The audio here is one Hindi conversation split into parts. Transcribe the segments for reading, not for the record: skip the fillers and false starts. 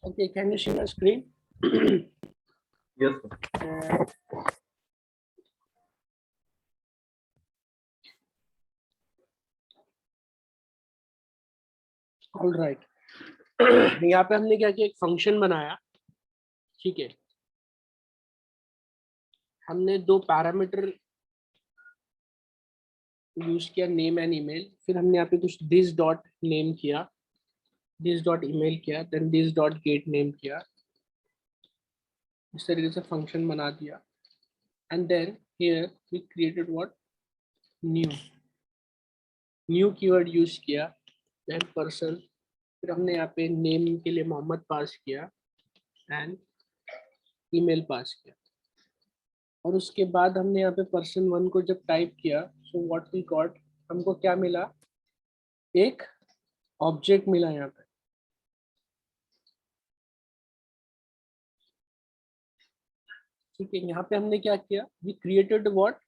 Okay, can you see my screen? Yes, sir. All right. यहाँ पे हमने क्या किया, एक फंक्शन बनाया, ठीक है। हमने दो पैरामीटर यूज किया, नेम एंड ईमेल। फिर हमने यहाँ पे कुछ दिस डॉट नेम किया, दिस डॉट ईमेल किया, then this dot get name किया। इस तरीके से फंक्शन बना दिया। And then here we created what, new keyword use किया, देन पर्सन। फिर हमने यहाँ पे नेम के लिए मोहम्मद पास किया एंड ईमेल पास किया। और उसके बाद हमने यहाँ पे पर्सन 1 को जब टाइप किया, सो व्हाट वी गॉट, हमको क्या मिला, एक ऑब्जेक्ट मिला यहाँ पे। ठीक है, यहाँ पे हमने क्या किया, we created what,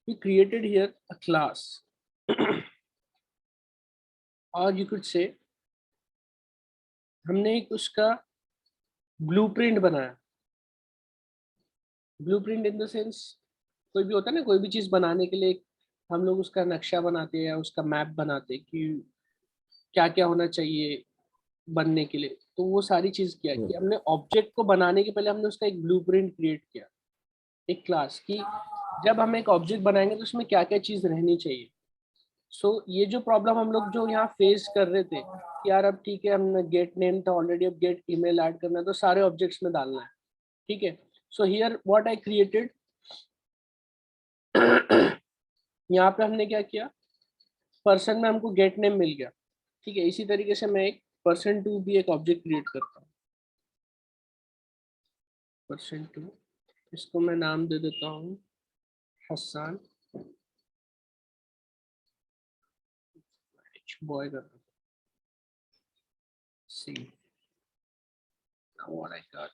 we created here a class और यू कुड से हमने एक उसका ब्लूप्रिंट बनाया। ब्लूप्रिंट इन द सेंस, कोई भी होता है ना, कोई भी चीज बनाने के लिए हम लोग उसका नक्शा बनाते हैं या उसका मैप बनाते हैं कि क्या क्या होना चाहिए बनने के लिए। तो वो सारी चीज किया कि हमने ऑब्जेक्ट को बनाने के पहले हमने उसका एक ब्लूप्रिंट क्रिएट किया, एक क्लास की। जब हम एक ऑब्जेक्ट बनाएंगे तो उसमें क्या क्या चीज रहनी चाहिए। ये जो प्रॉब्लम हम लोग जो यहाँ फेस कर रहे थे कि यार अब ठीक है, हमने गेट नेम था ऑलरेडी, अब गेट ईमेल ऐड करना है तो सारे ऑब्जेक्ट्स में डालना है। ठीक है, so here what I created, यहाँ पे हमने क्या किया, पर्सन में हमको गेट नेम मिल गया। ठीक है, इसी तरीके से मैं एक पर्सन2 भी एक ऑब्जेक्ट क्रिएट करता हूँ, पर्सन2। इसको मैं नाम दे देता हूँ हसन, बॉय का सी। व्हाट आई गॉट,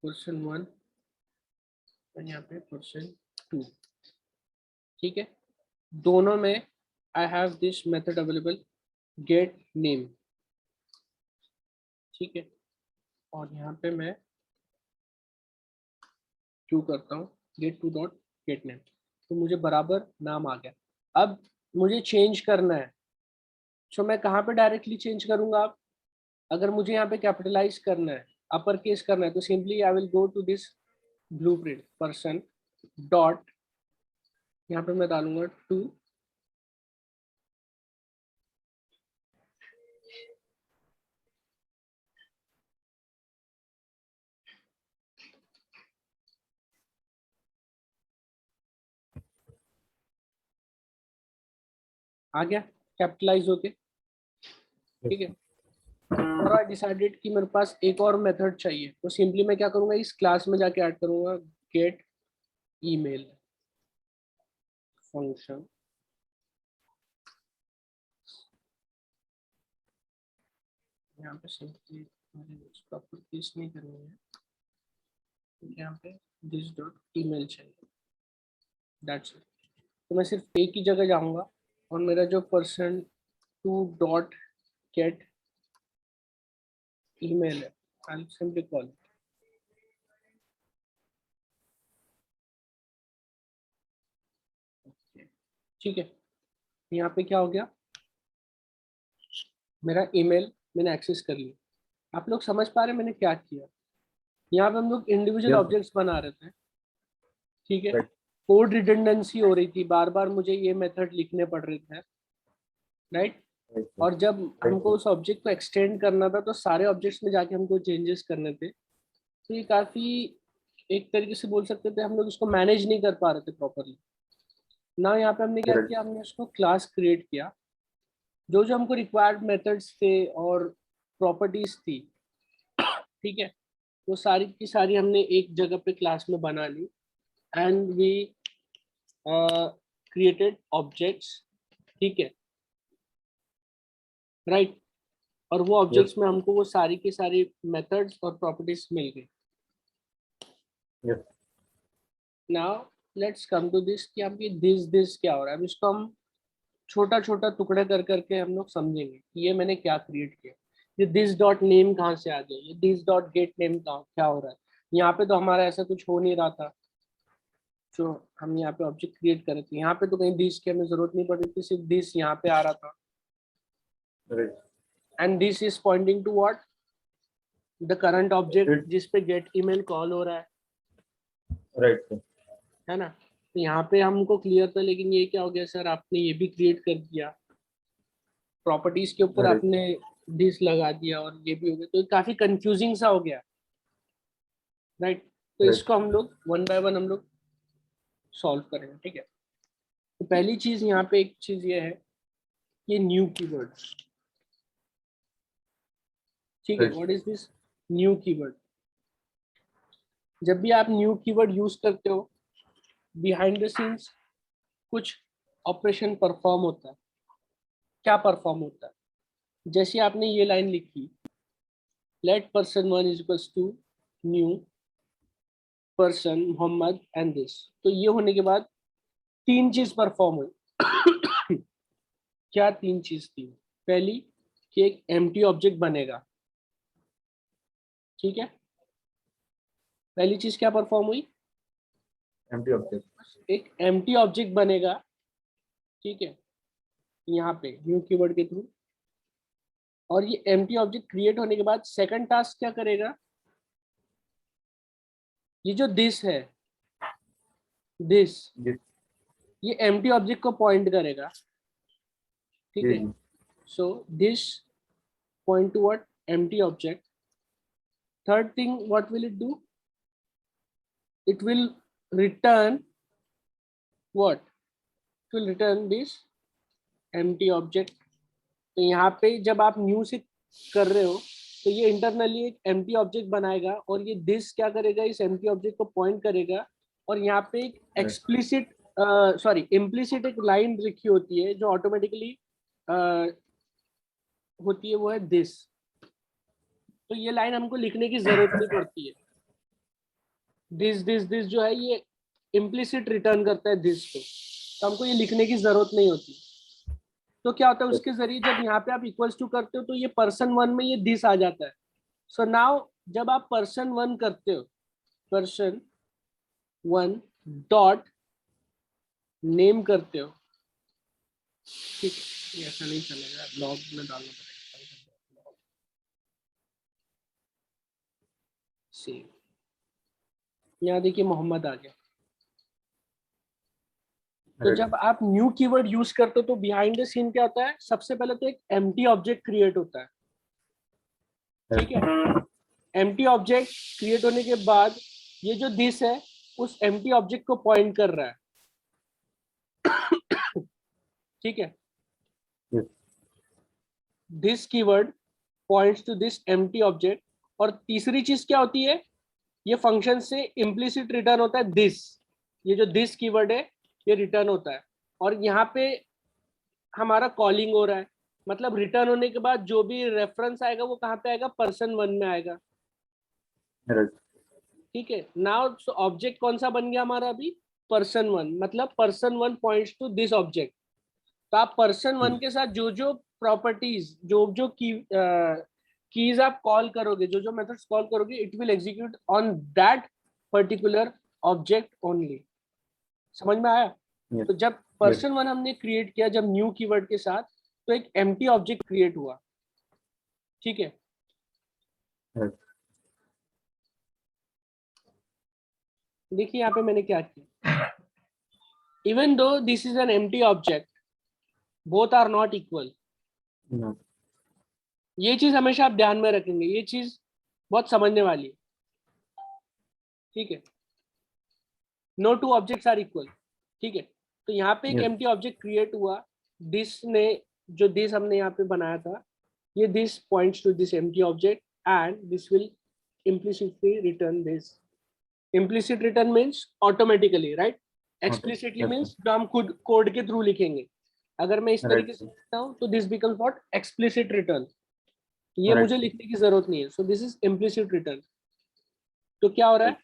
पर्सन1 और यहाँ पे पर्सन2। ठीक है, दोनों में I have this method available, gate name. ठीक है, और यहाँ पे मैं टू करता हूँ, gate to dot get name, तो मुझे बराबर नाम आ गया। अब मुझे चेंज करना है, सो मैं कहाँ पे डायरेक्टली चेंज करूंगा। आप अगर मुझे यहाँ पे कैपिटलाइज करना है, अपर केस करना है, तो simply I will go to this blueprint person dot, यहाँ पे मैं डालूंगा 2, आ गया कैपिटलाइज होके। ठीक है, और आई डिसाइडेड कि मेरे पास एक और मेथड चाहिए, तो सिंपली मैं क्या करूंगा, इस क्लास में जाके ऐड करूंगा गेट ईमेल फंक्शन। यहाँ पे सिंपली प्रॉपर्टीज नहीं करनी है, यहाँ पे दिस डॉट ईमेल चाहिए, दैट्स इट। तो मैं सिर्फ एक ही जगह जाऊंगा और मेरा जो पर्सन2 डॉट गेट ईमेल है, आई सिंपली कॉल। ठीक है, यहाँ पे क्या हो गया, मेरा ईमेल मैंने एक्सेस कर लिया। आप लोग समझ पा रहे हैं मैंने क्या किया। यहाँ पे हम लोग इंडिविजुअल Yes, ऑब्जेक्ट्स बना रहे थे। ठीक है, right. कोड रिडंडेंसी हो रही थी, बार बार मुझे ये मेथड लिखने पड़ रहे थे, राइट। Right, sir. और जब Right, हमको sir. उस ऑब्जेक्ट को एक्सटेंड करना था तो सारे ऑब्जेक्ट्स में जाके हमको चेंजेस करने थे। तो ये काफी, एक तरीके से बोल सकते थे हम लोग इसको मैनेज नहीं कर पा रहे थे प्रॉपरली ना। यहाँ पे हमने क्या Right. किया, हमने उसको क्लास क्रिएट किया, जो जो हमको रिक्वायर्ड मेथड्स थे और प्रॉपर्टीज थी, ठीक है, वो सारी की सारी हमने एक जगह पे क्लास में बना ली। And we created objects. ठीक है, राइट। और वो Yes. ऑब्जेक्ट्स में हमको वो सारी की सारी मेथड्स और प्रॉपर्टीज मिल गई। Yes. Now let's come to this कि हम दिस क्या हो रहा है। अब इसको हम छोटा छोटा टुकड़ा कर करके हम लोग समझेंगे कि ये मैंने क्या क्रिएट किया, ये दिस डॉट नेम कहाँ से आ गया, ये दिस डॉट गेट नेम क्या हो रहा है। यहाँ पे तो हमारा ऐसा कुछ हो नहीं रहा था जो हम यहाँ पे ऑब्जेक्ट क्रिएट कर रहे थे, यहाँ पे तो कहीं दिस की हमें जरूरत नहीं पड़ रही थी, सिर्फ दिस यहाँ पे आ रहा था। Right. And this is pointing to what, the current object It, जिसपे गेट ईमेल कॉल हो रहा right. Sir. है ना। तो यहाँ पे हमको क्लियर था, लेकिन ये क्या हो गया सर, आपने ये भी क्रिएट कर दिया, प्रॉपर्टीज के ऊपर Right. आपने दिस लगा दिया और ये भी हो गया, तो काफी कंफ्यूजिंग सा हो गया, राइट। तो Right. इसको हम लोग वन बाय वन हम लोग सॉल्व करेंगे, ठीक है। तो पहली चीज यहाँ पे एक चीज ये है, ये न्यू कीवर्ड, ठीक है। Right. What is this new keyword? जब भी आप न्यू कीवर्ड यूज करते हो, बिहाइंड द सीन्स कुछ ऑपरेशन परफॉर्म होता है। क्या परफॉर्म होता है? जैसे आपने ये लाइन लिखी, let person one is equals to new person Mohammed and this, तो ये होने के बाद तीन चीज परफॉर्म हुई। क्या तीन चीज थी? पहली कि एक एम्प्टी ऑब्जेक्ट बनेगा, ठीक है। पहली चीज क्या परफॉर्म हुई? Empty object. एक एम्प्टी ऑब्जेक्ट बनेगा, ठीक है, यहाँ पे न्यू कीवर्ड के थ्रू। और ये एम्प्टी ऑब्जेक्ट क्रिएट होने के बाद सेकंड टास्क क्या करेगा? ये जो दिस है, दिस, Yes. ये एम्प्टी ऑब्जेक्ट को पॉइंट करेगा, ठीक है। Yes. So this point two what? Empty object. Third thing, what will it do? it will return what? It will return this empty object। तो यहाँ पे जब आप न्यू से कर रहे हो तो ये इंटरनली एक एम्प्टी ऑब्जेक्ट बनाएगा, और ये दिस क्या करेगा? इस एम्प्टी ऑब्जेक्ट को पॉइंट करेगा, और यहाँ पे एक Right. एक्सप्लिसिट इम्प्लिसिट एक लाइन लिखी होती है जो ऑटोमेटिकली होती है, वो है दिस। तो ये लाइन हमको लिखने की जरूरत नहीं पड़ती है। दिस दिस दिस जो है ये इम्प्लिसिट रिटर्न करता है दिस को, तो हमको ये लिखने की जरूरत नहीं होती। तो क्या होता है उसके जरिए, जब यहाँ पे आप इक्वल्स टू करते हो तो ये पर्सन वन में ये दिस आ जाता है। सो नाउ जब आप पर्सन वन करते हो, पर्सन वन डॉट नेम करते हो, ठीक है, ये ऐसा नहीं चलेगा, लॉग में डालना पड़ेगा। सेव, यहाँ देखिए मोहम्मद आ गया। तो Right. जब आप न्यू कीवर्ड यूज करते हो तो बिहाइंड द सीन क्या होता है? सबसे पहले तो एक एम्प्टी ऑब्जेक्ट क्रिएट होता है, ठीक है। एम्प्टी ऑब्जेक्ट क्रिएट होने के बाद ये जो दिस है उस एम्प्टी ऑब्जेक्ट को पॉइंट कर रहा है, ठीक है। Yes. This keyword points to this empty object. और तीसरी चीज क्या होती है? ये फंक्शन से इम्प्लिसिट रिटर्न होता है दिस। ये जो दिस कीवर्ड है ये रिटर्न होता है, और यहाँ पे हमारा कॉलिंग हो रहा है, मतलब रिटर्न होने के बाद जो भी रेफरेंस आएगा वो कहाँ पे आएगा? पर्सन वन में आएगा, Right. ठीक है। नाउ ऑब्जेक्ट कौन सा बन गया हमारा अभी? पर्सन वन, मतलब person one points to this object. तो आप पर्सन वन के साथ जो जो प्रॉपर्टीज, जो जो कीज आप कॉल करोगे, जो जो मेथड्स कॉल करोगे, it will execute on that particular object only. समझ में आया? Yes. तो जब Yes. पर्सन वन हमने क्रिएट किया, जब न्यू कीवर्ड के साथ, तो एक एम्प्टी ऑब्जेक्ट क्रिएट हुआ, ठीक है। Right. देखिए यहाँ पे मैंने क्या किया, even though this is an empty object, both are not equal. No. ये चीज हमेशा आप ध्यान में रखेंगे, ये चीज बहुत समझने वाली है, ठीक है। No two objects are equal, ठीक है। तो यहाँ पे एक Yes. एम्प्टी ऑब्जेक्ट क्रिएट हुआ, दिस ने, जो दिस हमने यहाँ पे बनाया था, ये this points to this empty object and this will implicitly return this। implicit return means automatically, right? explicitly Yes. means जो हम खुद कोड के थ्रू लिखेंगे। अगर मैं इस Right. तरीके से लिखता हूँ तो this becomes what? explicit return। ये Right. मुझे लिखने की जरूरत नहीं है, so this is implicit return। तो क्या हो रहा है?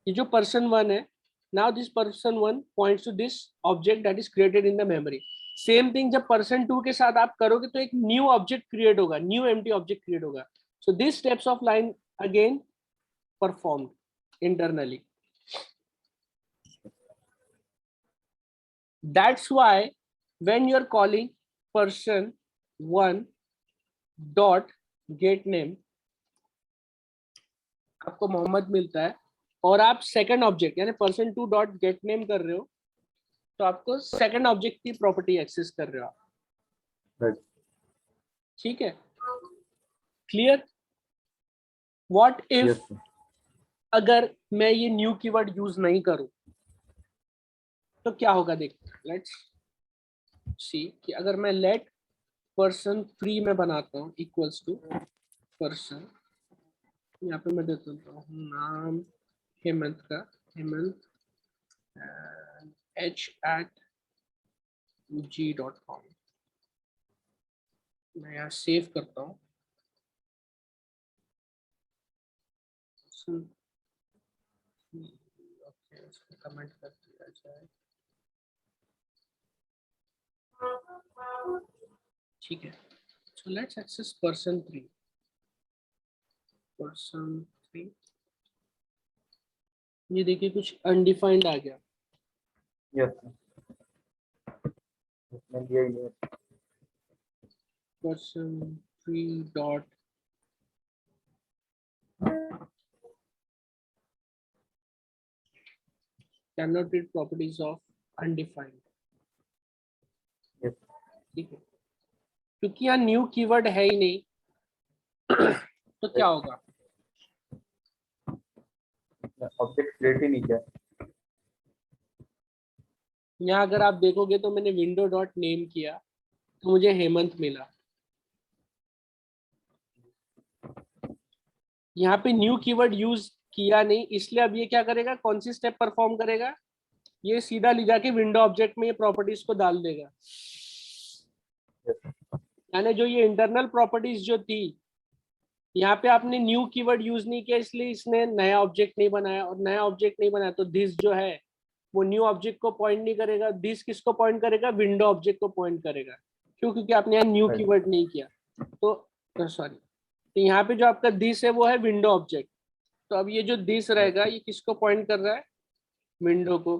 ये जो पर्सन वन है, now this person one points to this object that is created in the memory। Same thing जब %2 के साथ आप करोगे तो एक न्यू ऑब्जेक्ट क्रिएट होगा, न्यू एम्प्टी ऑब्जेक्ट क्रिएट होगा. So this steps of line again performed internally. That's why when you're calling person1 dot get name, आपको मोहम्मद मिलता है और आप सेकंड ऑब्जेक्ट यानी person2 डॉट गेट नेम कर रहे हो तो आपको सेकंड ऑब्जेक्ट की प्रॉपर्टी एक्सेस कर रहे हो आप. Right. ठीक है, clear. What if Yes, sir. अगर मैं ये न्यू कीवर्ड यूज नहीं करूं तो क्या होगा. देख, लेट्स सी कि अगर मैं लेट person3 में बनाता हूँ इक्वल्स टू पर्सन, यहाँ पे मैं देता हूँ नाम हेमंत का, हेमंत h@g.com. मैं यहाँ सेव करता हूँ. ओके, इसको कमेंट कर दिया जाए. ठीक है, सो लेट्स एक्सेस person3. ये देखिए कुछ अनडिफाइंड आ गया. Yes, sir. इसमें दिया ही नहीं है. person3 dot cannot read properties of undefined. Yes. ठीक है, क्योंकि यहाँ न्यू कीवर्ड है ही नहीं तो क्या होगा. ऑब्जेक्ट क्रिएट ही नहीं किया. यहाँ अगर आप देखोगे तो मैंने विंडो डॉट नेम किया तो मुझे हेमंत मिला. यहाँ पे न्यू कीवर्ड यूज किया नहीं, इसलिए अब ये क्या करेगा, कौन सी स्टेप परफॉर्म करेगा, ये सीधा ले जाके विंडो ऑब्जेक्ट में ये प्रॉपर्टीज को डाल देगा. यानी जो ये इंटरनल प्रॉपर्टीज जो थी, यहाँ पे आपने न्यू कीवर्ड यूज नहीं किया इसलिए इसने नया ऑब्जेक्ट नहीं बनाया, और नया ऑब्जेक्ट नहीं बनाया तो दिस जो है वो न्यू ऑब्जेक्ट को पॉइंट नहीं करेगा. दिस किसको पॉइंट करेगा, विंडो ऑब्जेक्ट को पॉइंट करेगा. क्यों, क्योंकि आपने यहाँ न्यू कीवर्ड नहीं किया. तो सॉरी, तो यहाँ पे जो आपका दिस है वो है विंडो ऑब्जेक्ट. तो अब ये जो दिस रहेगा ये किसको पॉइंट कर रहा है, विंडो को.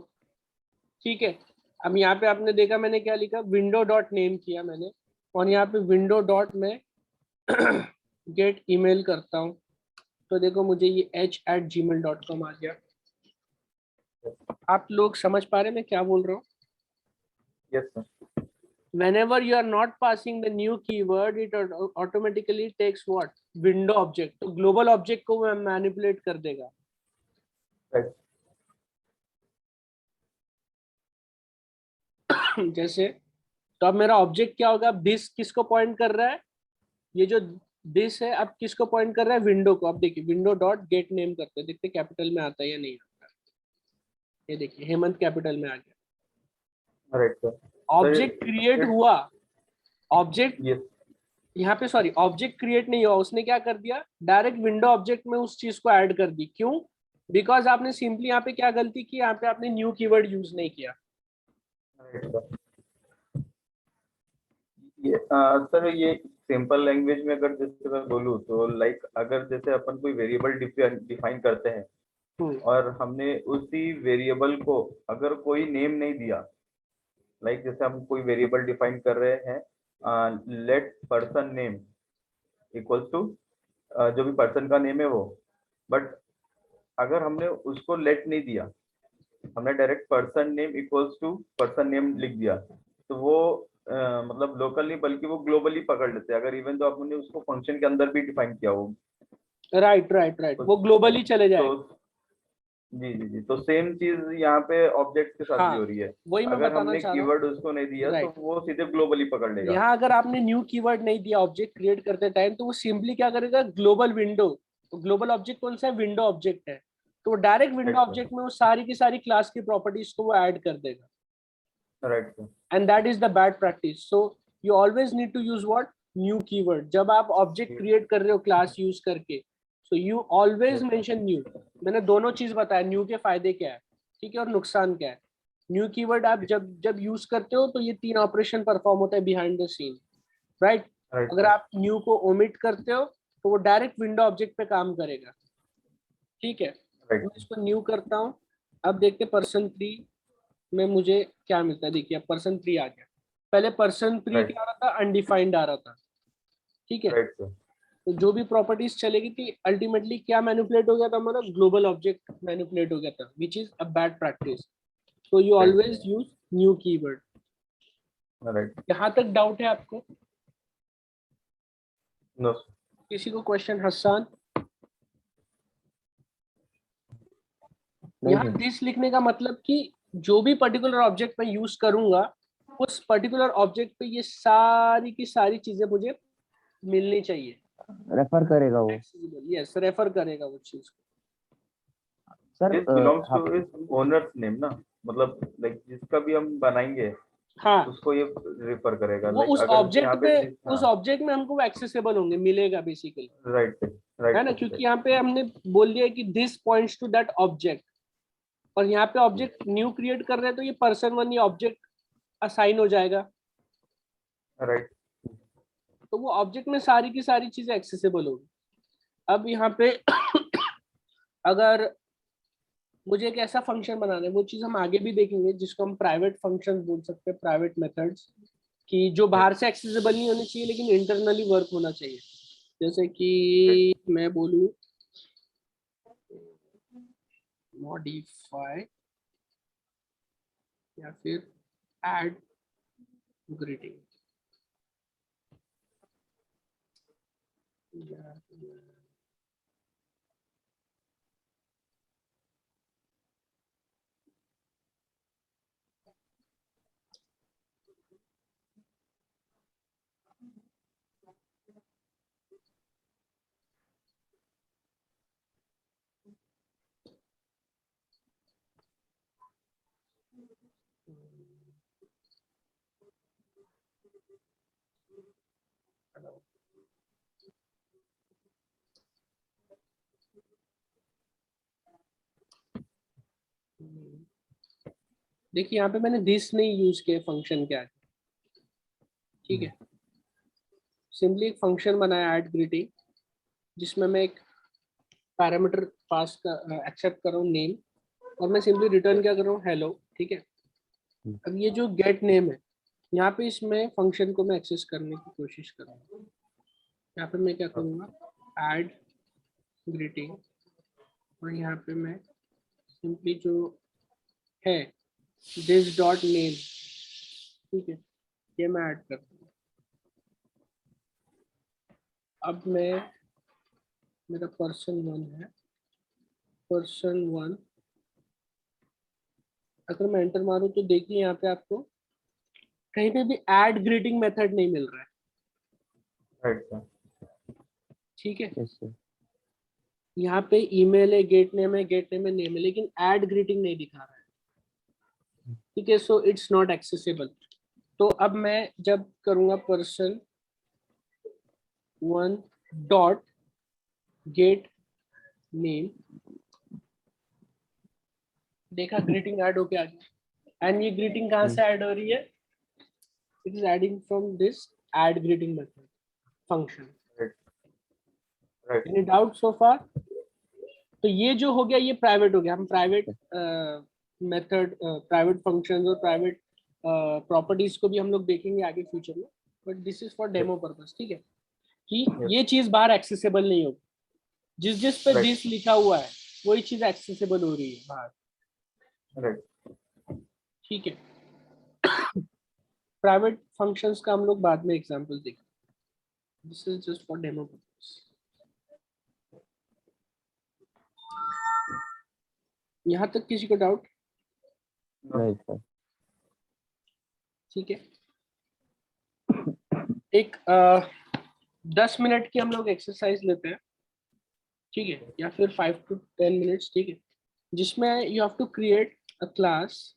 ठीक है, अब यहाँ पे आपने देखा मैंने क्या लिखा, विंडो डॉट नेम किया मैंने, और यहाँ पे विंडो डॉट में गेट ईमेल करता हूँ तो देखो मुझे ये h@gmail.com आ गया. आप लोग समझ पा रहे हैं मैं क्या बोल रहा हूँ. Yes, sir. Whenever you are not passing the new keyword, it automatically takes what, window object. तो global object को वो manipulate कर देगा. Right. जैसे तो अब मेरा ऑब्जेक्ट क्या होगा, दिस किसको पॉइंट कर रहा है, ये जो दिस है अब किसको पॉइंट कर रहा है, विंडो को. अब देखिए विंडो डॉट गेट नेम करते हैं, देखते कैपिटल में आता है या नहीं आता. ये देखिए हेमंत कैपिटल में आ गया. Right, sir. ऑब्जेक्ट क्रिएट हुआ, ऑब्जेक्ट Yes. यहाँ पे सॉरी ऑब्जेक्ट क्रिएट नहीं हुआ, उसने क्या कर दिया, डायरेक्ट विंडो ऑब्जेक्ट में उस चीज को ऐड कर दी. क्यों, बिकॉज आपने सिंपली यहाँ पे क्या गलती की, यहाँ पे आपने न्यू कीवर्ड यूज नहीं किया. Right, sir. ये सर ये सिंपल लैंग्वेज में अगर जैसे मैं बोलूँ तो लाइक अगर जैसे अपन कोई वेरिएबल डिफाइन करते हैं और हमने उसी वेरिएबल को अगर कोई नेम नहीं दिया, लाइक जैसे हम कोई वेरिएबल डिफाइन कर रहे हैं let person name equals to जो भी पर्सन का नेम है वो, बट अगर हमने उसको लेट नहीं दिया, हमने direct person name equals to person name लिख दिया तो वो मतलब लोकल नहीं बल्कि वो ग्लोबली पकड़ लेते हैं, अगर इवन तो आपने उसको फंक्शन के अंदर भी डिफाइन किया हो. राइट, वो ग्लोबली चले जाए. तो जी तो सेम चीज यहाँ पे ऑब्जेक्ट के साथ भी हो रही है. वही मैं अगर बताना हमने चाह रहा हूँ. कीवर्ड उसको नहीं दिया तो वो सीधे ग्लोबली पकड़ लेगा. यहाँ अगर आपने न्यू कीवर्ड नहीं दिया ऑब्जेक्ट क्रिएट करते टाइम तो वो सिंपली क्या करेगा, ग्लोबल विंडो. तो ग्लोबल ऑब्जेक्ट कौन सा है, विंडो ऑब्जेक्ट है, तो वो डायरेक्ट विंडो ऑब्जेक्ट में वो सारी की सारी क्लास की प्रॉपर्टीज को वो ऐड कर देगा. Right. And that is the bad practice. So you always need to use what, new keyword. जब आप ऑब्जेक्ट क्रिएट कर रहे हो क्लास यूज करके, सो यू ऑलवेज मेंशन न्यू. मैंने दोनों चीज बताया, न्यू के फायदे क्या है, ठीक है, और नुकसान क्या है. न्यू कीवर्ड आप जब जब यूज करते हो तो ये 3 ऑपरेशन परफॉर्म होता है बिहाइंड द सीन, राइट। अगर आप न्यू को ओमिट करते हो तो वो डायरेक्ट विंडो ऑब्जेक्ट पे काम करेगा, ठीक है। मैं इसको न्यू करता हूँ। अब देखते पर्सन 3 में मुझे क्या मिलता है। देखिए अब पर्सन 3 आ गया। पहले पर्सन 3 क्या आ रहा था, अनडिफाइंड आ रहा था, ठीक है। तो जो भी प्रॉपर्टीज चलेगी थी अल्टीमेटली क्या मैनिपुलेट हो गया था हमारा, ग्लोबल ऑब्जेक्ट मैनिपुलेट हो गया था, which is a bad practice. So you always use new keyword. यहाँ तक डाउट है आपको? नो। किसी को क्वेश्चन? हसन, यहाँ दिस लिखने का मतलब कि जो भी पर्टिकुलर ऑब्जेक्ट मैं यूज करूंगा उस पर्टिकुलर ऑब्जेक्ट पे ये सारी की सारी चीजें मुझे मिलनी चाहिए। रेफर करेगा वो। यस, रेफर करेगा वो चीज को। Sir this belongs two is owners name ना, मतलब लाइक जिसका भी हम बनाएंगे हाँ, उसको ये रेफर करेगा। वो लाइक उस अगर ऑब्जेक्ट यहाँ पे, पे उस ऑब्जेक्ट में हमको एक्सेसिबल होंगे, मिलेगा बेसिकली, राइट है ना। क्योंकि यहाँ पे हमने बोल दिया कि this points to that object, और यहाँ पे ऑब्जेक्ट न्यू क्रिएट कर रहे हैं तो ये पर्सन 1 ये ऑब्जेक्ट असाइन हो जाएगा, राइट। तो वो ऑब्जेक्ट में सारी की सारी चीजें एक्सेसिबल होगी। अब यहाँ पे अगर मुझे एक ऐसा फंक्शन बनाना है, वो चीज हम आगे भी देखेंगे जिसको हम प्राइवेट फंक्शंस बोल सकते हैं, प्राइवेट मेथड्स, कि जो बाहर से एक्सेसिबल नहीं होनी चाहिए लेकिन इंटरनली वर्क होना चाहिए। जैसे कि मैं बोलूँ मॉडिफाई या फिर ऐड ग्रीटिंग। देखिए यहाँ पे मैंने दिस नहीं यूज किया फंक्शन के आगे, ठीक है। सिंपली एक फंक्शन बनाया ऐड ग्रीटिंग, जिसमें मैं एक पैरामीटर पास कर एक्सेप्ट कर रहा हूँ नेम, और मैं सिंपली रिटर्न क्या कर रहा हूँ, हेलो, ठीक है। अब ये जो गेट नेम है, यहाँ पे इसमें फंक्शन को मैं एक्सेस करने की कोशिश कर रहा हूँ। यहाँ पे मैं क्या करूँगा, ऐड ग्रीटिंग, और यहाँ पे मैं सिंपली जो है दिस डॉट नेम, ठीक है, ये मैं ऐड करता हूँ। अब मैं, मेरा पर्सन 1 है, पर्सन 1, अगर मैं एंटर मारूं तो देखिए यहाँ पे आपको कहीं पे भी ऐड ग्रीटिंग मेथड नहीं मिल रहा है, ठीक है। यहाँ पे ईमेल है, गेट नेम है, गेट नेम है, नेम है, लेकिन ऐड ग्रीटिंग नहीं दिखा रहा है, ठीक है। So it's not accessible. तो अब मैं जब करूंगा पर्सन 1 डॉट गेट नेम, देखा ग्रीटिंग ऐड होके आ गया। एंड ये ग्रीटिंग कहाँ से ऐड हो रही है, it is adding from this add greeting method function. Any doubt so far? तो ये जो हो गया ये प्राइवेट हो गया। हम प्राइवेट मेथड, प्राइवेट फंक्शंस और प्राइवेट प्रॉपर्टीज को भी हम लोग देखेंगे आगे फ्यूचर में, but this is for demo purpose, ठीक है। कि ये चीज बाहर एक्सेसिबल नहीं होगी, जिस जिस पे दिस लिखा हुआ है वही चीज एक्सेसिबल हो रही है बाहर, ठीक है। प्राइवेट फंक्शंस का हम लोग बाद में एग्जांपल देखेंगे, this is just for demo purpose. यहाँ तक किसी को डाउट? नहीं सर। ठीक है, एक 10 मिनट की हम लोग एक्सरसाइज लेते हैं, ठीक है, या फिर 5 to 10 मिनट्स, ठीक है, जिसमें you have to create a class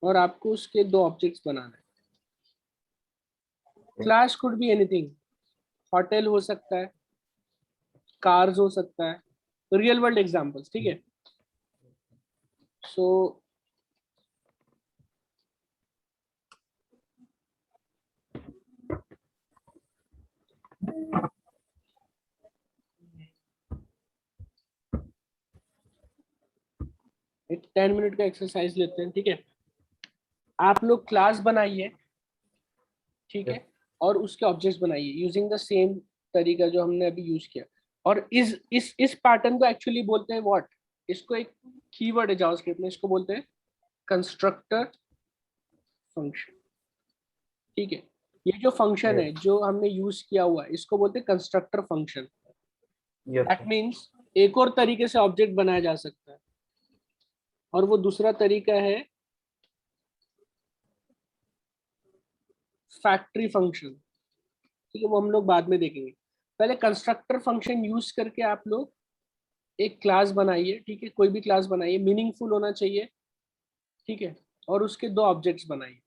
और आपको उसके 2 ऑब्जेक्ट्स बनाना है। Class could be anything, hotel हो सकता है, कार्स हो सकता है, रियल वर्ल्ड एग्जांपल्स, ठीक है। सो एक 10 मिनट का एक्सरसाइज लेते हैं, ठीक है। आप लोग क्लास बनाइए, ठीक है, और उसके ऑब्जेक्ट्स बनाइए यूजिंग द सेम तरीका जो हमने अभी यूज किया। और इस पैटर्न को एक्चुअली बोलते हैं व्हाट, इसको एक कीवर्ड है जावास्क्रिप्ट में, इसको बोलते हैं कंस्ट्रक्टर फंक्शन, ठीक है। ये जो फंक्शन है जो हमने यूज किया हुआ है इसको बोलते हैं कंस्ट्रक्टर फंक्शन। दैट मीन्स एक और तरीके से ऑब्जेक्ट बनाया जा सकता है, और वो दूसरा तरीका है फैक्ट्री फंक्शन, ठीक है, वो हम लोग बाद में देखेंगे। पहले कंस्ट्रक्टर फंक्शन यूज करके आप लोग एक क्लास बनाइए, ठीक है, कोई भी क्लास बनाइए, मीनिंगफुल होना चाहिए, ठीक है, और उसके दो ऑब्जेक्ट्स बनाइए,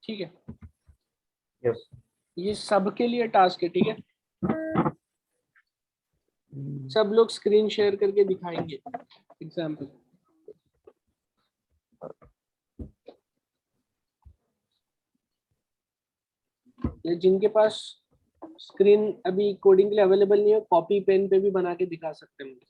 ठीक है। यस। ये सबके लिए टास्क है, ठीक है। सब लोग स्क्रीन शेयर करके दिखाएंगे एग्जाम्पल। जिनके पास स्क्रीन अभी कोडिंग के लिए अवेलेबल नहीं है, कॉपी पेन पे भी बना के दिखा सकते हैं मुझे।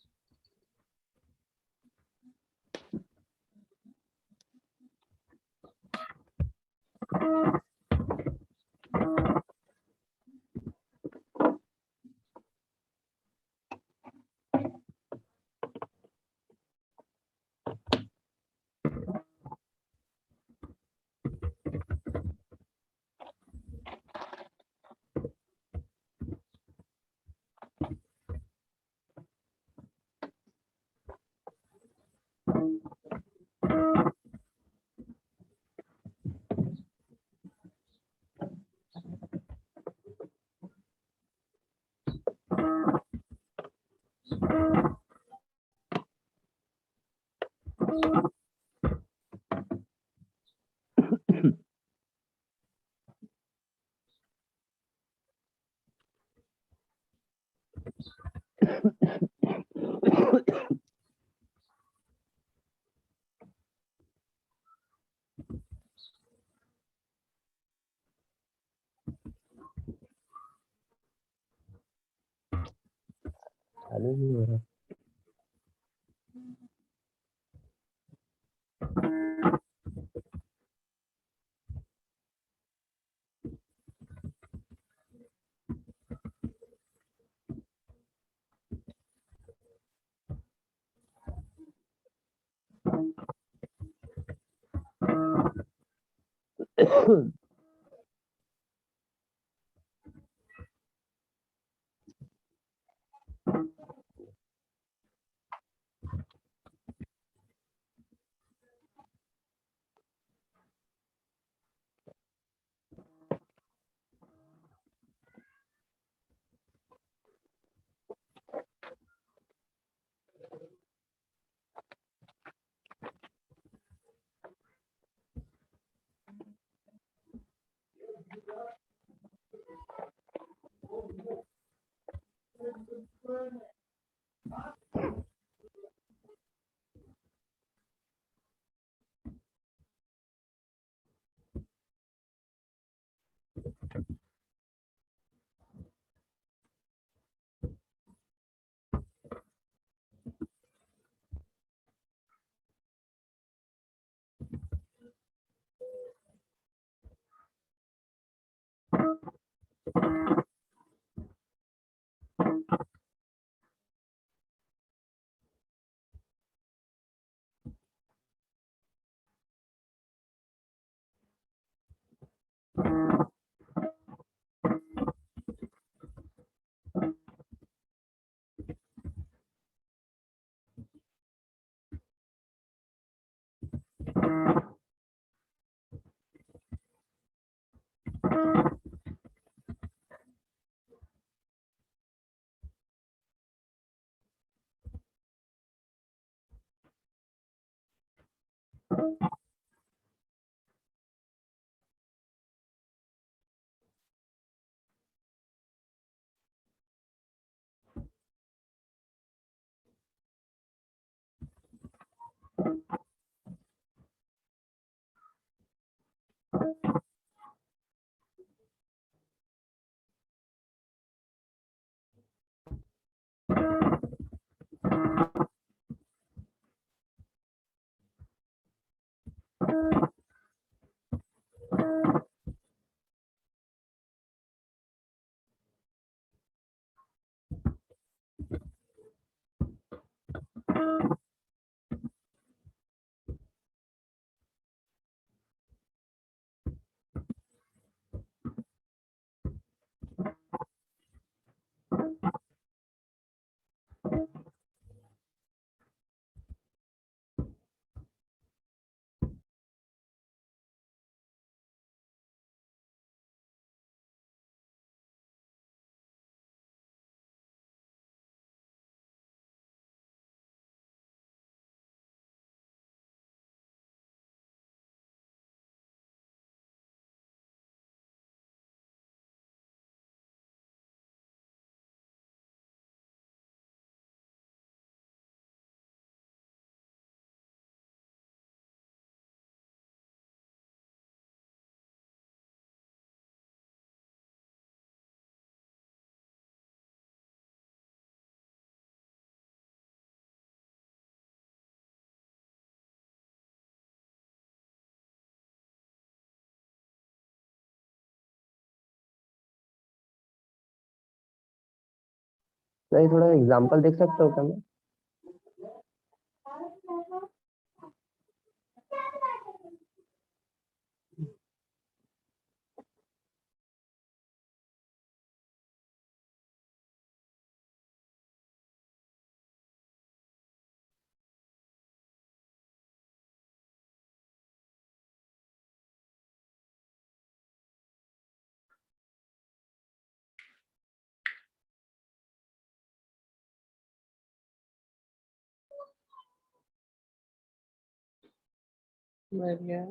चालू नहीं हो रहा। सर थोड़ा एग्जांपल देख सकते हो क्या मैं? बढ़िया।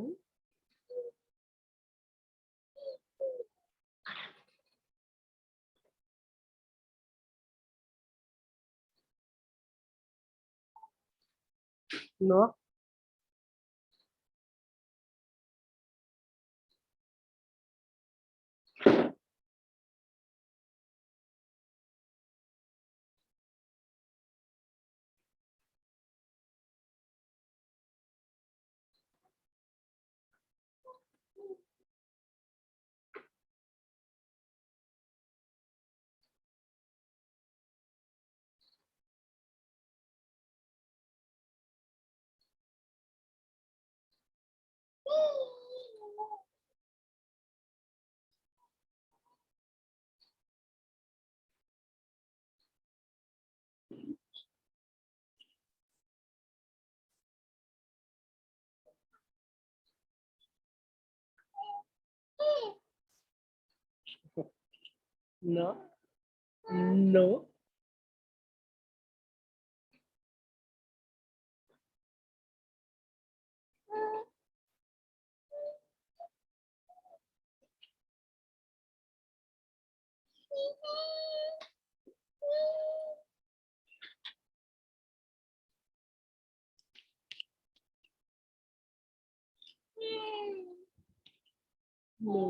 No. No. No. No.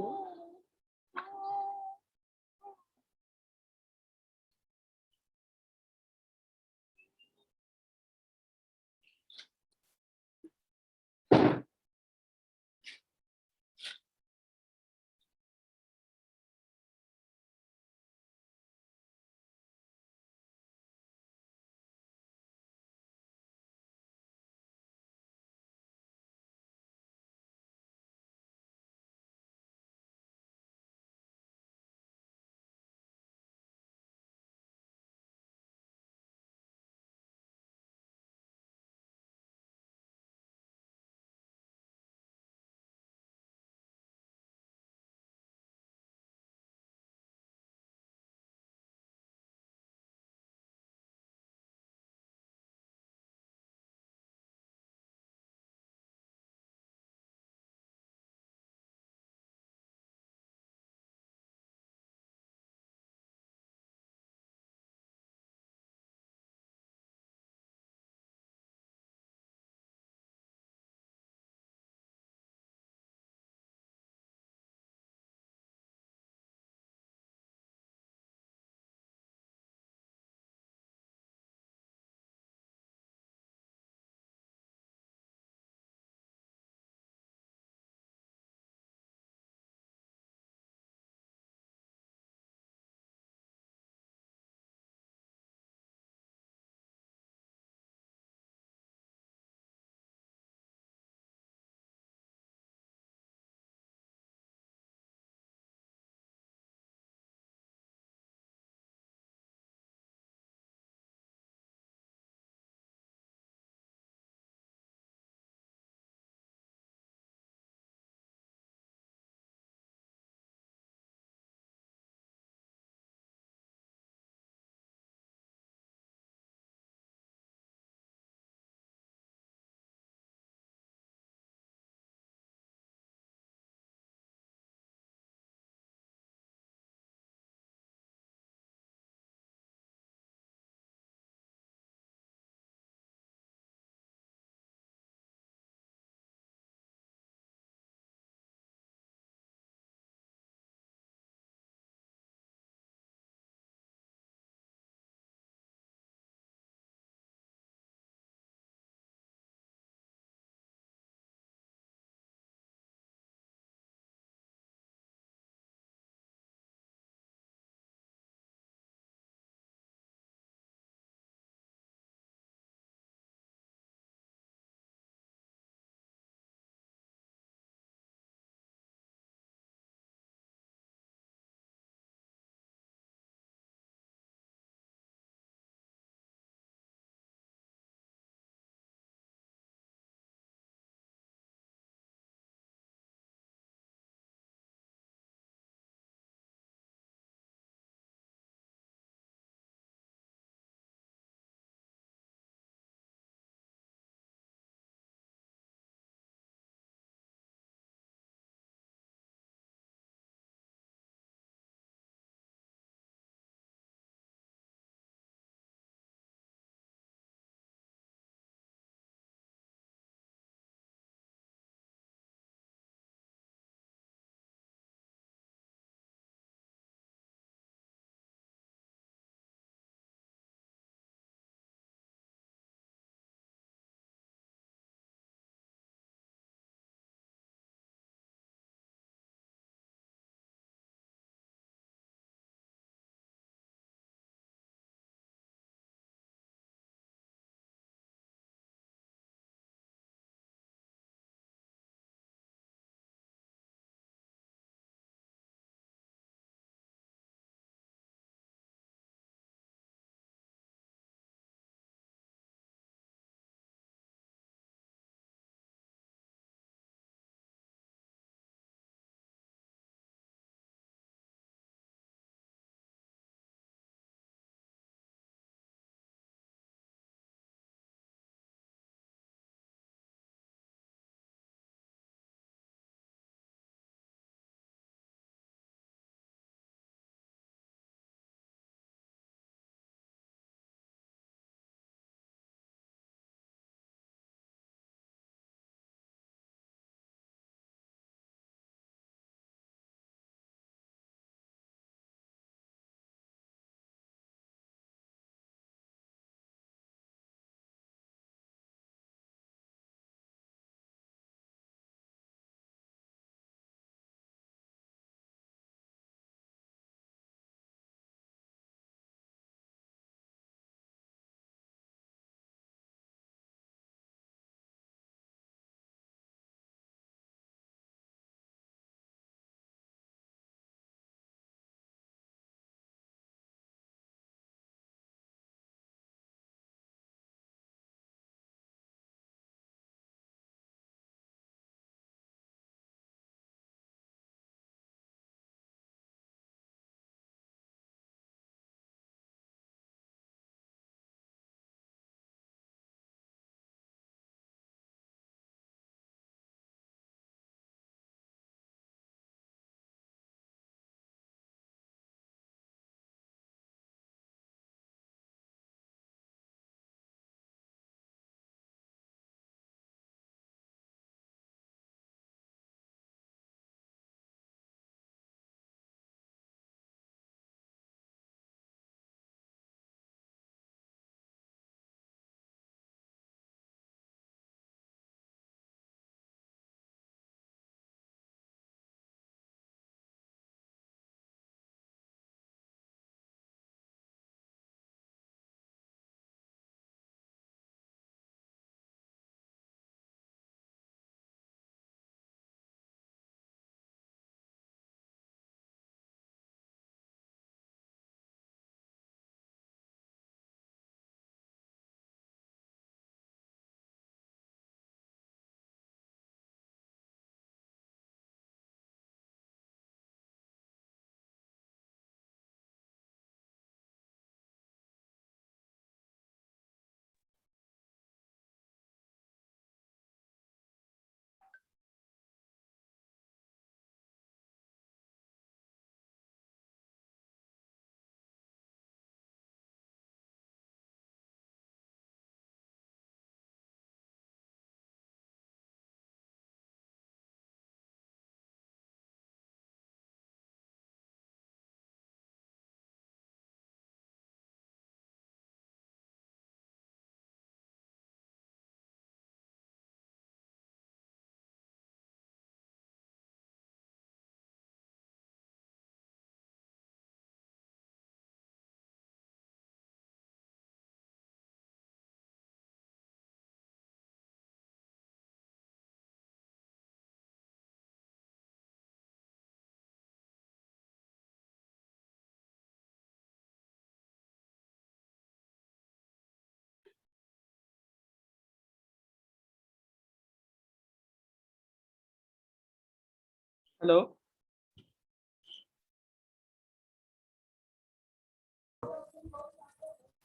Hello,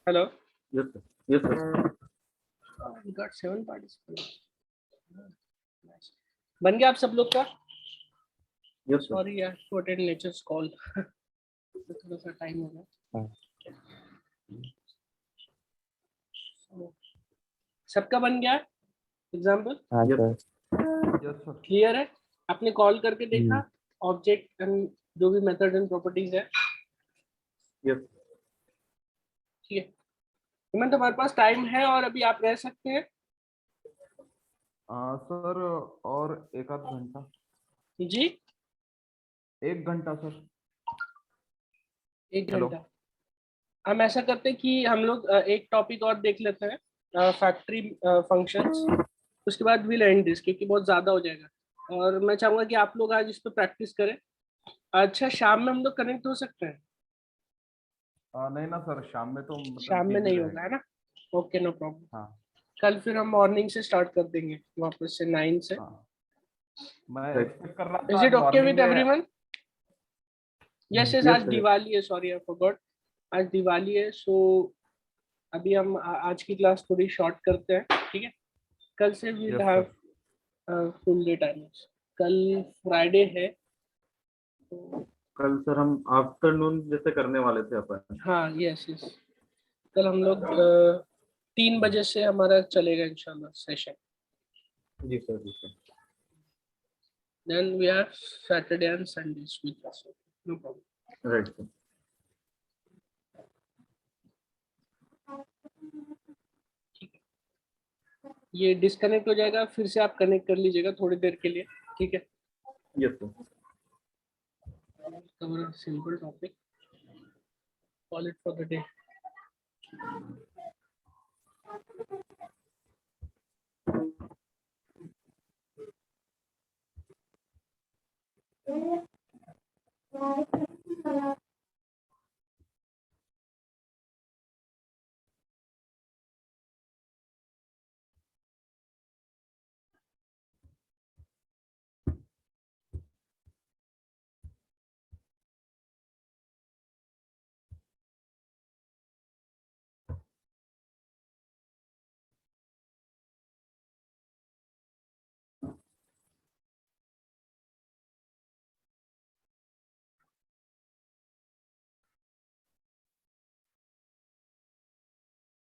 hello. Yes sir, yes sir. We got 7 participants. Nice. बन गया आप सब लोग का? Yes sir. सॉरी यार, to attend nature's call. थोड़ा सा टाइम हो गया। So, सबका बन गया एग्जाम्पल? हाँ yes sir. Yes sir. Clear है? आपने कॉल करके देखा हम्म। ऑब्जेक्ट एंड जो भी मेथड एंड प्रॉपर्टीज है? यस ठीक है, तो तुम्हारे पास टाइम है और अभी आप रह सकते हैं। सर और एक आध घंटा। जी, 1 घंटा सर। 1 हेलो। घंटा। हम ऐसा करते हैं कि हम लोग एक टॉपिक और देख लेते हैं, फैक्ट्री फंक्शंस। उसके बाद विल एंड दिस, क्योंकि बहुत ज्यादा हो जाएगा और मैं चाहूंगा कि आप लोग आज इस पर प्रैक्टिस करें। अच्छा, शाम में हम लोग कनेक्ट हो सकते हैं? नहीं ना सर, शाम में तो मतलब शाम में बिजी नहीं होगा, रहेगा। है ना? Okay, no problem. हाँ कल फिर हम मॉर्निंग से स्टार्ट कर देंगे, वापस से 9 से। हाँ। मैं Right. एक्सपेक्ट कर रहा इज था इट आज ओके मॉर्निंग विद में। एवरीवन? यस यस, Yes, आज sir. दिवाली है, सॉरी आई फॉरगॉट। आज दिवाली है, सो अभी हम आज की क्लास थोड़ी शॉर्ट करते हैं, ठीक है? कल से we'll yes have sir. Full day timings. कल फ्राइडे है, तो कल सर हम आफ्टरनून जैसे करने वाले थे अपन। हाँ, यस यस, कल हम लोग 3 बजे से हमारा चलेगा इंशाल्लाह सेशन। जी सर, जी sir. Then we have Saturday and Sundays with us, no problem. Right sir. ये डिस्कनेक्ट हो जाएगा, फिर से आप कनेक्ट कर लीजिएगा थोड़ी देर के लिए, ठीक है? Yes sir. Cover simple topic, call it for the day.